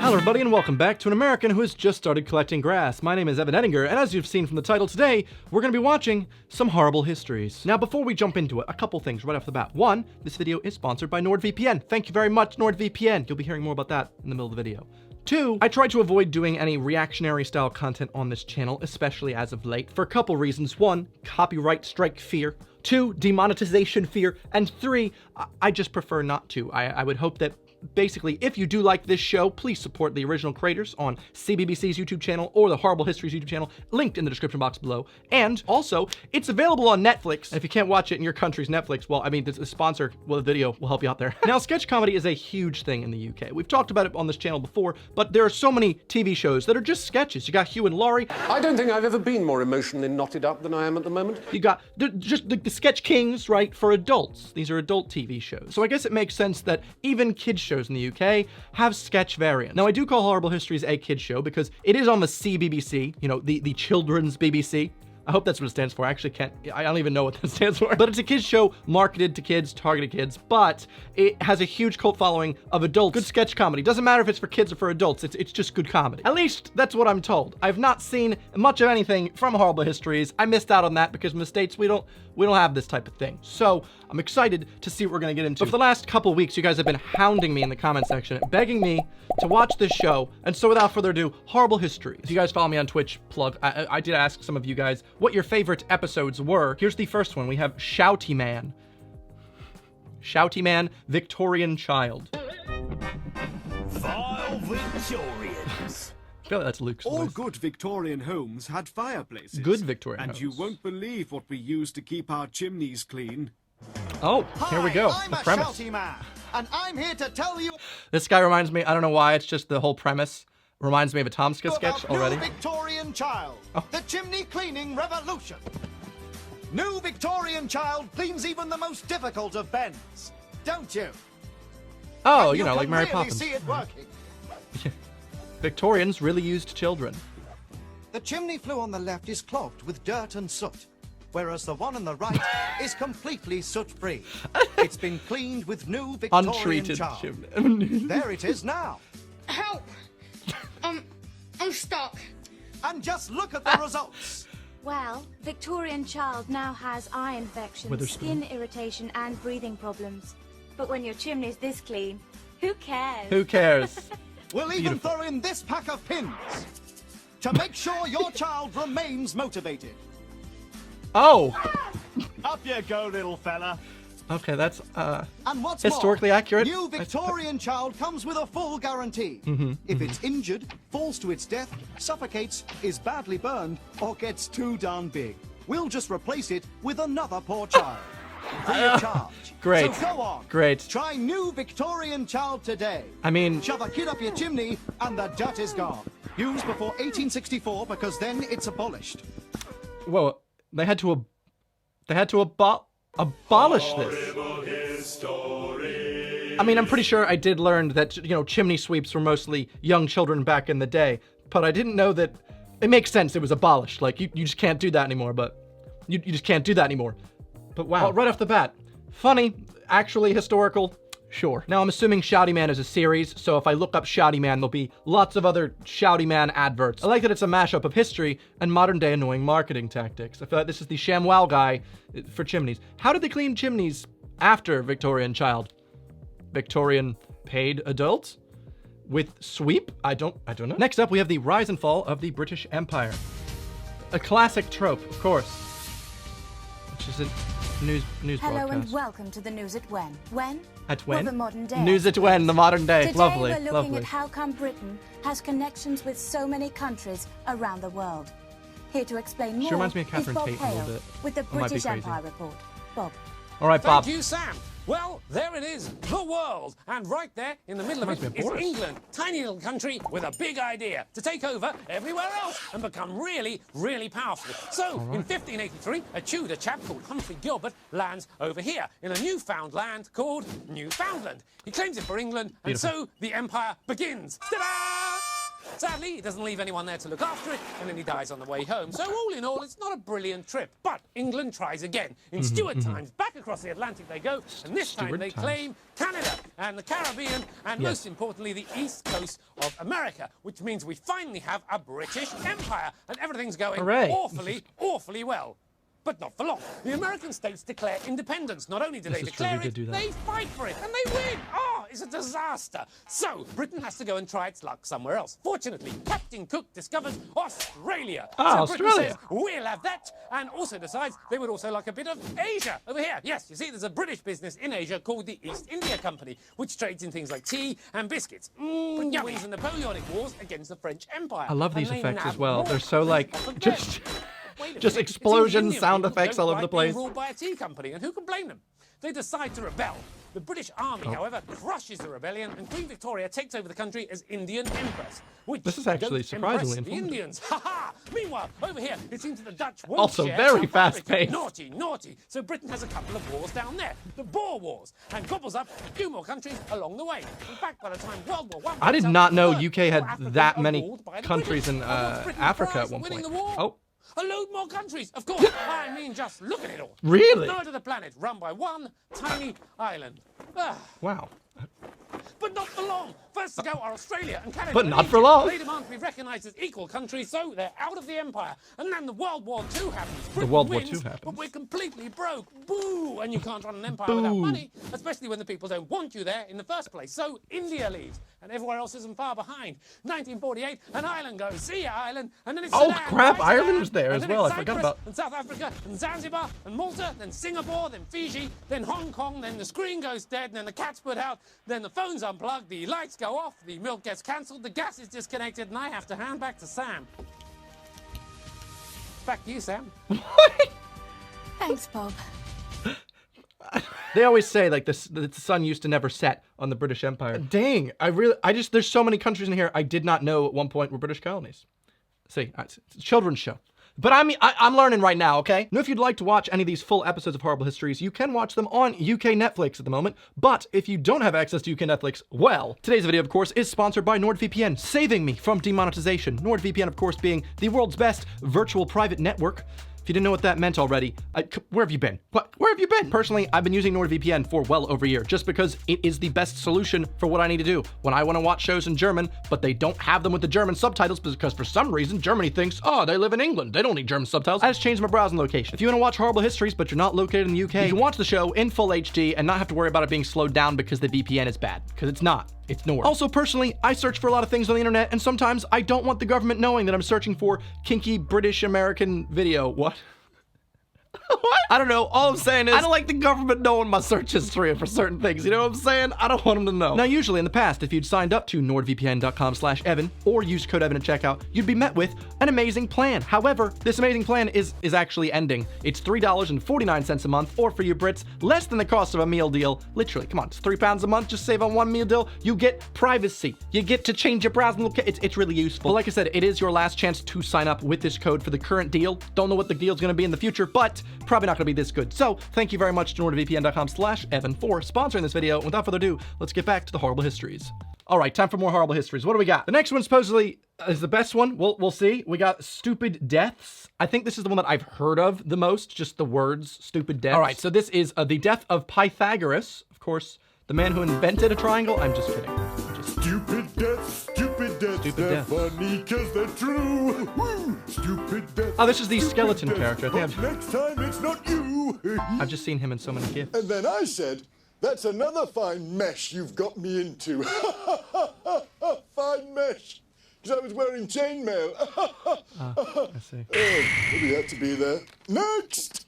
Hello everybody and welcome back to an American who has just started collecting grass. My name is Evan Edinger, and as you've seen from the title today, we're going to be watching some horrible histories. Now before we jump into it, a couple things right off the bat. One, this video is sponsored by NordVPN. Thank you very much, NordVPN. You'll be hearing more about that in the middle of the video. Two, I try to avoid doing any reactionary style content on this channel, especially as of late, for a couple reasons. One, copyright strike fear. Two, demonetization fear. And three, I just prefer not to. I would hope that basically, if you do like this show, please support the original creators on CBBC's YouTube channel or the Horrible Histories YouTube channel, linked in the description box below. And also, it's available on Netflix. And if you can't watch it in your country's Netflix, well, I mean, the sponsor, well, the video will help you out there. Now, sketch comedy is a huge thing in the UK. We've talked about it on this channel before, but there are so many TV shows that are just sketches. You got Hugh and Laurie. I don't think I've ever been more emotionally knotted up than I am at the moment. You got just the Sketch Kings, right, for adults. These are adult TV shows. So I guess it makes sense that even kids shows in the UK have sketch variants. Now, I do call Horrible Histories a kid show because it is on the CBBC, you know, the children's BBC. I hope that's what it stands for. I actually can't, I don't even know what that stands for. But it's a kids show marketed to kids, targeted kids, but it has a huge cult following of adults. Good sketch comedy. Doesn't matter if it's for kids or for adults, it's just good comedy. At least that's what I'm told. I've not seen much of anything from Horrible Histories. I missed out on that because in the States we don't have this type of thing. So I'm excited to see what we're gonna get into. But for the last couple weeks, you guys have been hounding me in the comment section, begging me to watch this show. And so without further ado, Horrible Histories. If you guys follow me on Twitch, plug, I did ask some of you guys what your favorite episodes were. Here's the first one. We have Shouty Man. Shouty Man, Victorian Child. Vile Victorians. I feel like that's Luke's All voice. good Victorian homes had fireplaces. Good Victorian And homes. you won't believe what we use to keep our chimneys clean. Oh, here we go. I'm The a premise. Shouty Man, and I'm here to tell you This guy reminds me, I don't know why, it's just the whole premise reminds me of a Tomska sketch about already. New Victorian Child, the chimney cleaning revolution. New Victorian Child cleans even the most difficult of bends, don't you? Oh, And you know, like can Mary really Poppins. see it working. Victorians really used children. The chimney flue on the left is clogged with dirt and soot, whereas the one on the right is completely soot-free. It's been cleaned with new Victorian Untreated Child. chimney. There it is now. Help! I'm stuck. And just look at the results. Well, Victorian Child now has eye infections, Witherspoon. skin irritation, and breathing problems. But when your chimney's this clean, who cares? Who cares? We'll even throw in this pack of pins to make sure your child remains motivated. Oh! Up you go, little fella. Okay, that's, And what's historically more, accurate. New Victorian Child comes with a full guarantee. If it's injured, falls to its death, suffocates, is badly burned, or gets too darn big, we'll just replace it with another poor child. Free of charge. Great. So go on. Great. Try New Victorian Child today. I mean, Shove a kid up your chimney and the dirt is gone. Used before 1864 because then it's abolished. whoa, they had to abolish this. I mean, I'm pretty sure I did learn that, you know, chimney sweeps were mostly young children back in the day, but I didn't know that it makes sense it was abolished. Like, you just can't do that anymore, but you just can't do that anymore. But wow, right off the bat, funny, actually historical, sure. Now, I'm assuming Shouty Man is a series, so if I look up Shouty Man, there'll be lots of other Shouty Man adverts. I like that it's a mashup of history and modern-day annoying marketing tactics. I feel like this is the ShamWow guy for chimneys. How did they clean chimneys after Victorian Child? Victorian paid adults? With sweep? I don't know. Next up, we have the rise and fall of the British Empire. A classic trope, of course. Which is a news Hello broadcast. and welcome to the news at when. When? At when? Well, the modern day. News at when, the modern day. Today Lovely, we're looking lovely. at how come Britain has connections with so many countries around the world. Here to explain more reminds me of is Catherine Bob Tate a little Hale bit. with the I might be British crazy. Empire Report. Bob. All right, Bob. Thank you, Sam. Well, there it is, the world. And right there, in the middle of Reminds me it, of is Boris. England. Tiny little country with a big idea to take over everywhere else and become really, really powerful. So, in 1583, a Tudor chap called Humphrey Gilbert lands over here in a newfound land called Newfoundland. He claims it for England, and Beautiful. so the empire begins. Ta-da! Sadly, he doesn't leave anyone there to look after it, and then he dies on the way home. So all in all, it's not a brilliant trip. But England tries again. In Stuart times, back across the Atlantic they go, and this time they claim Canada and the Caribbean, and most importantly, the east coast of America, which means we finally have a British Empire, and everything's going awfully well. But not for long. The American states declare independence. Not only do they declare it, they fight for it, and they win. Oh, it's a disaster. So, Britain has to go and try its luck somewhere else. Fortunately, Captain Cook discovers Australia. Ah, so Britain Australia. says, we'll have that, and also decides they would also like a bit of Asia over here. Yes, you see, there's a British business in Asia called the East India Company, which trades in things like tea and biscuits. Britain wins the Napoleonic Wars against the French Empire. I love these And they effects nab as well. more They're so like just Wait a just minute, explosion Indian sound people effects don't all over the like being place. Ruled by a tea company, and who can blame them? They decide to rebel. The British Army, however, crushes the rebellion, and Queen Victoria takes over the country as Indian Empress. Which This is actually don't surprisingly impress the informative. Indians. Ha ha! Meanwhile, over here, it seems that the Dutch won't Also share very South fast-paced. Africa. Naughty. So Britain has a couple of wars down there, the Boer Wars, and gobbles up a few more countries along the way. In fact, by the time World War I I did breaks out, not know the UK had Africans that are many ruled by the countries British. in And what's Britain's Africa prize at one winning point. the war? Oh. A load more countries, of course. I mean, just look at it all. Really? Third of the planet, run by one tiny island. Wow. But not for long. First to go are Australia and Canada. But and not for Egypt. long. They demand to be recognised as equal countries, so they're out of the empire. And then the World War II happens. Britain World War wins, II happens. But we're completely broke. Boo! And you can't run an empire without money, especially when the people don't want you there in the first place. So India leaves, and everywhere else isn't far behind. 1948, and Ireland goes. See ya, Ireland. And then it's Oh, Sudan, crap, right, Ireland Sudan, was there and as then well. it's I forgot Cyprus, about- and South Africa, and Zanzibar, and Malta, then Singapore, then Fiji, then Hong Kong, then the screen goes dead, and then the cat's put out, then the phone's unplugged, the lights go off, the milk gets cancelled, the gas is disconnected, and I have to hand back to Sam. Back to you, Sam. Thanks, Bob. They always say like the sun used to never set on the British Empire. Dang, there's so many countries in here I did not know at one point were British colonies. See, it's a children's show. But I'm learning right now, okay? Now, if you'd like to watch any of these full episodes of Horrible Histories, you can watch them on UK Netflix at the moment. But if you don't have access to UK Netflix, well, today's video, of course, is sponsored by NordVPN, saving me from demonetization. NordVPN, of course, being the world's best virtual private network. If you didn't know what that meant already, where have you been? Where have you been? Personally, I've been using NordVPN for well over a year, just because it is the best solution for what I need to do. When I want to watch shows in German, but they don't have them with the German subtitles because for some reason, Germany thinks, oh, they live in England. They don't need German subtitles. I just changed my browsing location. If you want to watch Horrible Histories, but you're not located in the UK, you can watch the show in full HD and not have to worry about it being slowed down because the VPN is bad, because it's not. It's nowhere. Also, personally, I search for a lot of things on the internet, and sometimes I don't want the government knowing that I'm searching for kinky British American video. What? What? I don't know. All I'm saying is I don't like the government knowing my search history for certain things. You know what I'm saying? I don't want them to know. Now, usually in the past, if you'd signed up to nordvpn.com/Evan or used code Evan at checkout, you'd be met with an amazing plan. However, this amazing plan is actually ending. It's $3.49 a month, or for you Brits, less than the cost of a meal deal. Literally, come on, it's £3 a month. Just save on one meal deal. You get privacy. You get to change your browsing location. It's really useful. But like I said, it is your last chance to sign up with this code for the current deal. Don't know what the deal's going to be in the future, but probably not going to be this good. So thank you very much to nordvpn.com/Evan for sponsoring this video. Without further ado, let's get back to the Horrible Histories. All right, time for more Horrible Histories. What do we got? The next one supposedly is the best one. We'll see. We got Stupid Deaths. I think this is the one that I've heard of the most, just the words Stupid Deaths. All right, so this is the death of Pythagoras, of course, the man who invented a triangle. I'm just kidding. Stupid deaths, Stupid they're deaths. funny cause they're true. Woo! Stupid deaths. Oh, this is the skeleton character. I think Next time it's not you. I've just seen him in so many gifs. And then I said, that's another fine mesh you've got me into. Fine mesh. Because I was wearing chainmail. I see. Maybe had to be there. Next.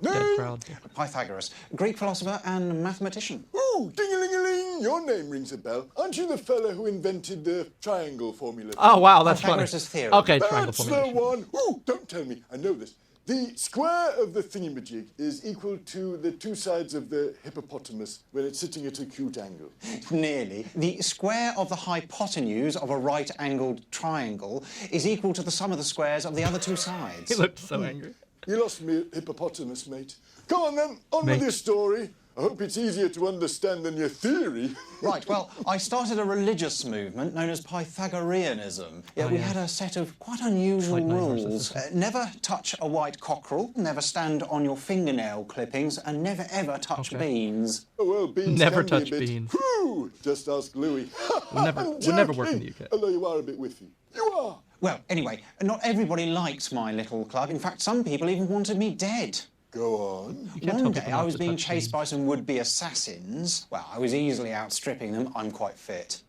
Dead crowd. Pythagoras, Greek philosopher and mathematician. Ooh, ding-a-ling-a-ling, your name rings a bell. Aren't you the fella who invented the triangle formula? Oh, wow, that's funny. Pythagoras' theorem. Okay, triangle That's formula. the one. Ooh, don't tell me. I know this. The square of the thingamajig is equal to the two sides of the hippopotamus when it's sitting at a acute angle. Nearly. The square of the hypotenuse of a right-angled triangle is equal to the sum of the squares of the other two sides. He looked so angry. You lost me at hippopotamus, mate. Come on then, on Mate. with your story. I hope it's easier to understand than your theory. Right, well, I started a religious movement known as Pythagoreanism. Yeah, we had a set of quite unusual rules. Never touch a white cockerel, never stand on your fingernail clippings, and never ever touch beans. Oh, well, beans Never can touch be a bit... beans. Whew, just ask Louis. Would never work in the UK. Although you are a bit whiffy. You are. Well, anyway, not everybody likes my little club. In fact, some people even wanted me dead. Go on. One day I was being chased by some would-be assassins. Well, I was easily outstripping them. I'm quite fit.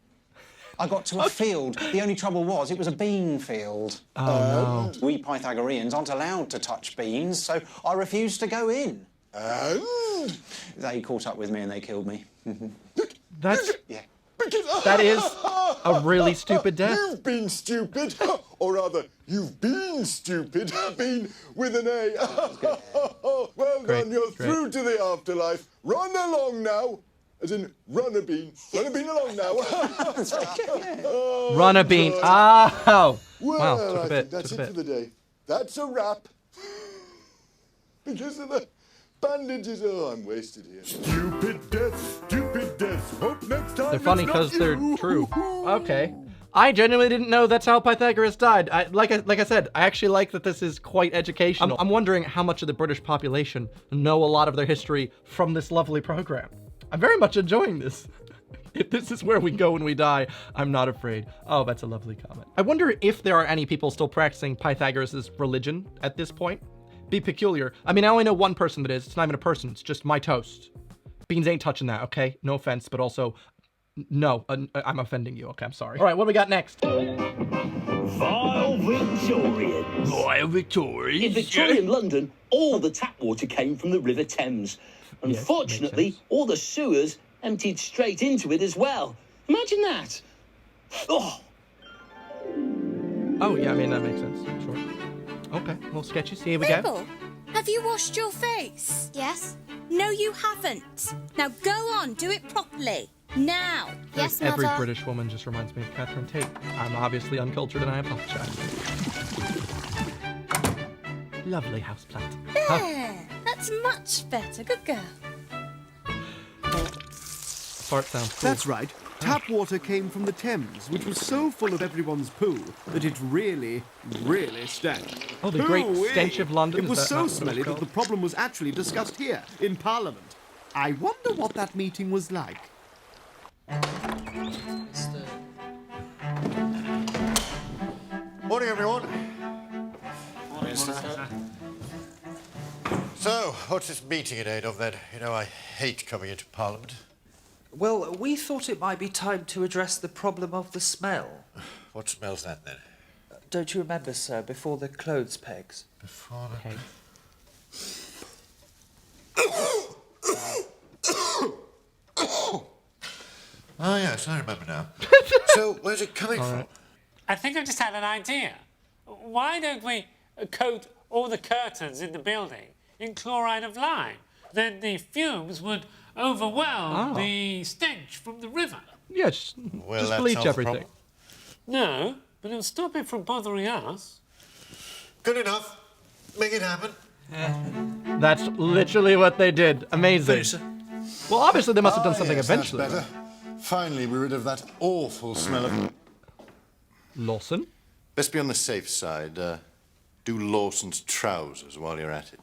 I got to a field. The only trouble was it was a bean field. Oh, no. We Pythagoreans aren't allowed to touch beans, so I refused to go in. And? They caught up with me and they killed me. That's... Yeah. That is a really stupid death. You've been stupid. Or rather, you've been stupid. Been with an A. Well Great, done, you're great. through to the afterlife. Run along now. As in, run a bean. Run a bean along now. Run a bean. Oh! Well, Wow, took a I bit, think that's took a it for bit. the day. That's a wrap. Because of the bandages. Oh, I'm wasted here. Stupid death, stupid death. Hope next time They're funny because they're true. Okay. I genuinely didn't know that's how Pythagoras died. Like I said, I actually like that this is quite educational. I'm wondering how much of the British population know a lot of their history from this lovely program. I'm very much enjoying this. If this is where we go when we die, I'm not afraid. Oh, that's a lovely comment. I wonder if there are any people still practicing Pythagoras' religion at this point. Be peculiar. I mean, I only know one person that is. It's not even a person. It's just my toast. Beans ain't touching that, okay? No offense, but also, no, I'm offending you. Okay, I'm sorry. All right, what do we got next? Vile Victorians. Vile Victorians. In Victorian London, all the tap water came from the River Thames. Unfortunately, all the sewers emptied straight into it as well. Imagine that. Oh. Oh, yeah, I mean, that makes sense. Sure. Okay, well, sketchy. Here we go. Mabel, have you washed your face? Yes. No, you haven't. Now go on, do it properly. Now. Yes, Every Mother. British woman just reminds me of Catherine Tate. I'm obviously uncultured and I apologize. Lovely houseplant. There. That's much better. Good girl. Fart sounds cool. That's right. Tap water came from the Thames, which was so full of everyone's poo that it really, really stank. Oh, the great stench of London. It was Is that so not what it's smelly that called? the problem was actually discussed here, in Parliament. I wonder what that meeting was like. Morning, everyone. Morning, sir. So, what's this meeting in aid of, then? You know, I hate coming into Parliament. Well, we thought it might be time to address the problem of the smell. What smells that, then? Don't you remember, sir, before the clothes pegs? Before the... Okay. Oh, yes, I remember now. So, where's it coming from? I think I just had an idea. Why don't we coat all the curtains in the building in chloride of lime? Then the fumes would overwhelm the stench from the river. Yeah, just that bleach solve the everything. problem? No, but it'll stop it from bothering us. Good enough. Make it happen. That's literally what they did. Amazing. Well, obviously they must have done something yes, eventually. That's better. Finally, we're rid of that awful smell of... Lawson? Best be on the safe side. Do Lawson's trousers while you're at it.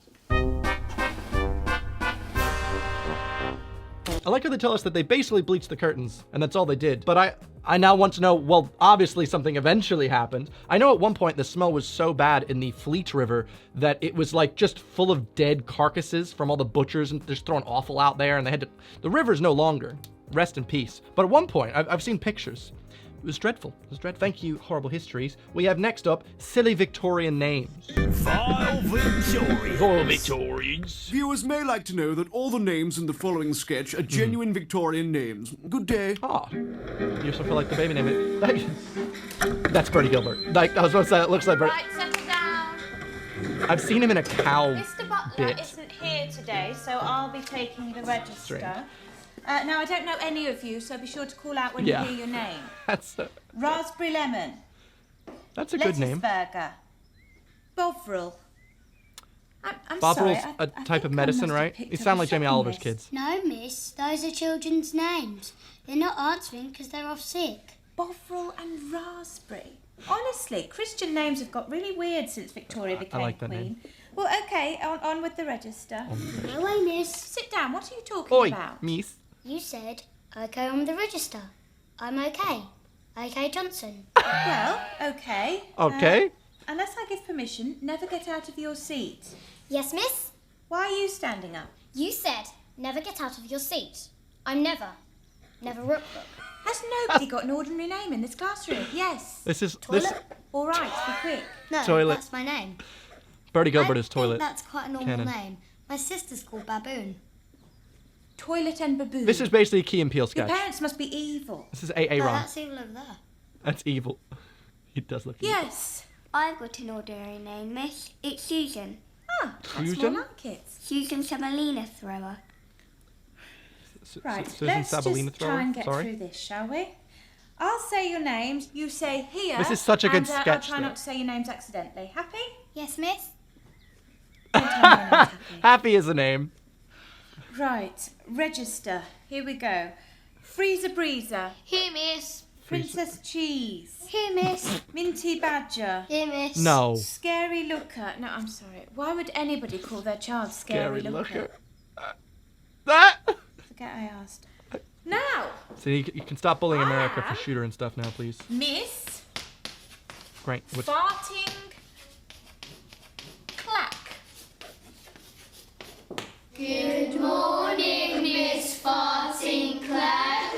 I like how they tell us that they basically bleached the curtains, and that's all they did. But I now want to know, well, obviously something eventually happened. I know at one point the smell was so bad in the Fleet River that it was like just full of dead carcasses from all the butchers and just throwing offal out there, and they had to... The river's no longer. Rest in peace. But at one point, I've seen pictures. It was dreadful. It was dreadful. Thank you, Horrible Histories. We have next up, silly Victorian names. Vile Victorians. Vile Victorians. Viewers may like to know that all the names in the following sketch are genuine Victorian names. Good day. Ah, you still feel like the baby name it. That's Bertie Gilbert. Like, I was going to say, it looks like Bertie. Right, settle down. I've seen him in a cow Mr. Butler bit. isn't here today, so I'll be taking the register. Strange. Now, I don't know any of you, so be sure to call out when Yeah. you hear your name. That's Raspberry Lemon. a good name. Lettuce Burger. Bovril. I'm Bovril's sorry. a type of medicine, right? You sound like Jamie Oliver's kids. No, miss. Those are children's names. They're not answering because they're off sick. Bovril and Raspberry. Honestly, Christian names have got really weird since Victoria became like that queen. name. Well, okay, on with the register. No way, miss. Sit down. What are you talking Oi, about? miss. You said, okay on the register. I'm okay. Okay, Johnson. Well, okay. Okay. Unless I give permission, never get out of your seat. Yes, miss? Why are you standing up? You said, never get out of your seat. I'm never. Never Rook. Has nobody got an ordinary name in this classroom? Yes. This is Toilet? All right, be quick. No, Toilet. that's my name. Bertie Gilbert I is toilet. think that's quite a normal Canon. name. My sister's called Baboon. Toilet and Baboon. This is basically a Key and Peele Your sketch. parents must be evil. This is A.A. No, Ron. that's evil over there. That's evil. He does look evil. Yes. I've got an ordinary name, miss. It's Susan. Ah, that's Susan? more like it. Susan Sabalina Thrower. Right, Susan let's Sabalina just thrower? try and get Sorry. through this, shall we? I'll say your names, you say here. This is such a good and, I'll sketch, try though. not to say your names accidentally. Happy? Yes, miss? Don't tell me your name's Happy. Happy is a name. Right, register. Here we go. Freezer Breezer. Here, miss. Princess Cheese. Here, miss. Minty Badger. Here, miss. No. Scary Looker. No, I'm sorry. Why would anybody call their child Scary Looker? That. Forget I asked. Now, So you can stop bullying America for shooter and stuff now, please. Miss Great. What's Farting Clack. Good morning, Miss Farting Clack.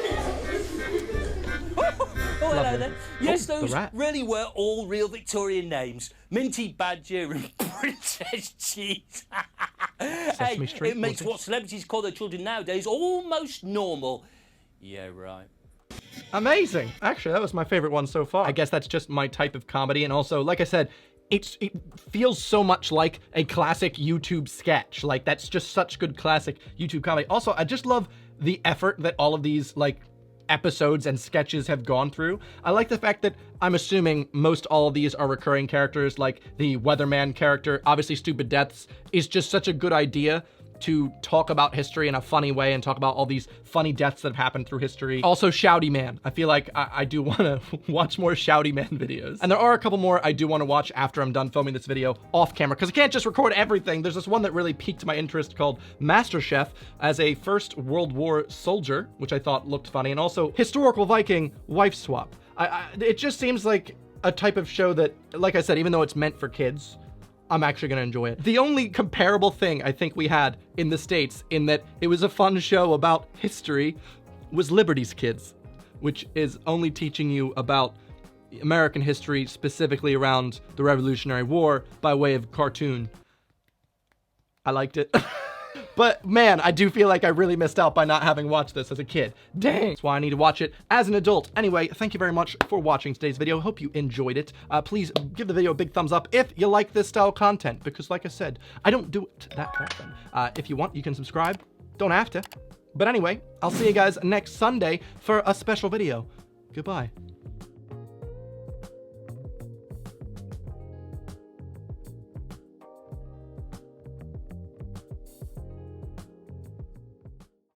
Oh, hello Lovely. there. Yes, Oh, the those rat. really were all real Victorian names. Minty Badger and Princess Cheese. Sesame Street, it makes was it? what celebrities call their children nowadays almost normal. Yeah, right. Amazing. Actually, that was my favorite one so far. I guess that's just my type of comedy. And also, like I said, it feels so much like a classic YouTube sketch. Like, that's just such good classic YouTube comedy. Also, I just love the effort that all of these, like, episodes and sketches have gone through. I like the fact that I'm assuming most all of these are recurring characters, like the Weatherman character. Obviously, Stupid Deaths is just such a good idea to talk about history in a funny way and talk about all these funny deaths that have happened through history. Also, Shouty Man. I feel like I do want to watch more Shouty Man videos. And there are a couple more I do want to watch after I'm done filming this video off camera, because I can't just record everything. There's this one that really piqued my interest called MasterChef as a First World War soldier, which I thought looked funny, and also Historical Viking Wife Swap. It just seems like a type of show that, like I said, even though it's meant for kids, I'm actually gonna enjoy it. The only comparable thing I think we had in the States in that it was a fun show about history was Liberty's Kids, which is only teaching you about American history, specifically around the Revolutionary War by way of cartoon. I liked it. But man, I do feel like I really missed out by not having watched this as a kid. Dang. That's why I need to watch it as an adult. Anyway, thank you very much for watching today's video. Hope you enjoyed it. Please give the video a big thumbs up if you like this style content, because like I said, I don't do it that often. If you want, you can subscribe. Don't have to. But anyway, I'll see you guys next Sunday for a special video. Goodbye.